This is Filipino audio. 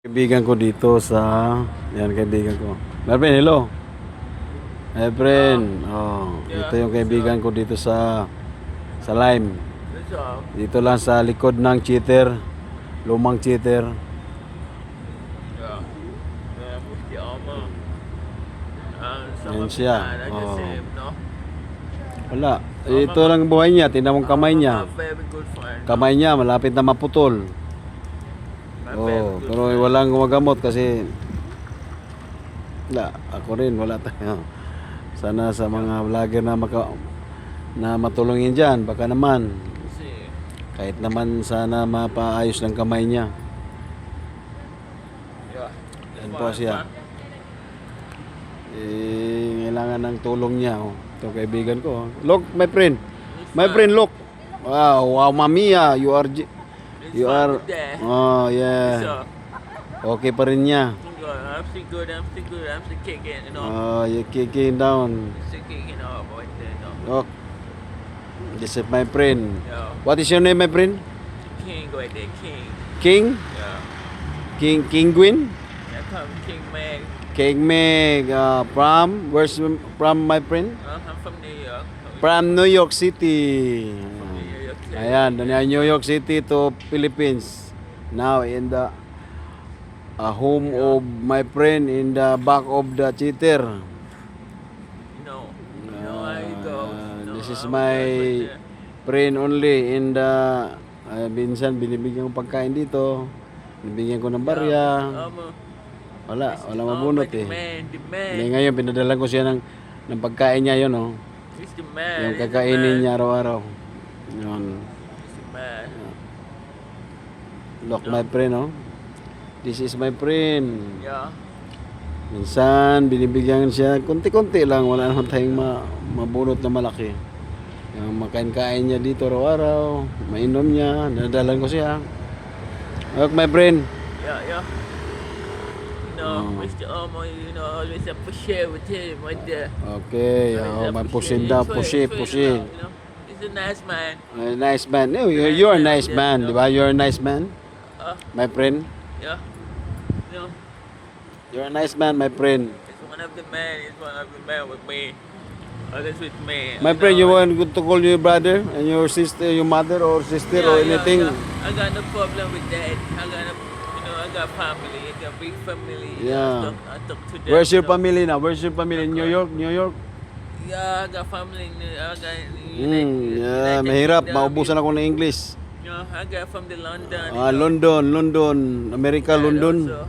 Kaibigan ko dito sa... Yan, kaibigan ko. Marvin, hello. Hey, friend. Oh, ito yung kaibigan ko dito sa Lime. Dito lang sa likod ng cheater. Lumang cheater. Yan siya. Oh. Wala. Ito lang buhay niya. Tingnan mong kamay niya. Kamay niya, malapit na maputol. Oh, pero walang gumagamot kasi ako rin wala tayo. Sana sa mga vlogger na matulungin diyan, baka naman kahit naman sana mapaayos ng kamay niya. Yan po siya. Kailangan ng tulong niya. Oh. Ito kaibigan ko. Look, my friend. My friend, look. Wow, Mamiya, you are oh yeah. Okay pa rin niya. I'm still good. I'm still kicking, you know. Oh, you're kicking down. Still kicking up right there, you Oh, know. this is my friend. Yeah. What is your name, my friend? King right there, King. King? Yeah. King Gwyn? Yeah, come King Meg. King Meg. Where's from, my friend? I'm from New York. From New York City. New York City. Ayan, New York City to Philippines. Now in the home of my friend in the back of the cheater. You know how it goes. This is my friend only in the minsan binibigyan ko pagkain dito. Binibigyan ko ng barya. Wala mabunot eh. Ngayon pinadala ko siya ng pagkain niya yun, oh. Yung kakainin niya araw-araw. Yun. Look, my friend, oh. This is my friend. Yeah. Minsan, binibigyan siya, konti-konti lang, wala naman tayong mabunot na malaki. Yung makain-kain niya dito araw-araw, mainom niya, nadalan ko siya. Look, my friend. Yeah. Mr. Omo, always appreciate with him right there. Okay, may pusin daw, pusin. He's a nice man. Nice man. No, you're a nice man, di ba? You're a nice man, my friend. Yeah. You're a nice man, my friend. He's one of the men with me. Always with me. My friend, you want to call your brother and your sister, your mother or sister or anything? Yeah. I got no problem with that. I got family. I got big family. Yeah. I talk to them. Where's your family now? Where's your family in New York? Yeah, I got family. I got Yeah, mahirap. Maubusan ako ng English. I got from the London. London, America, Yeah, London. also.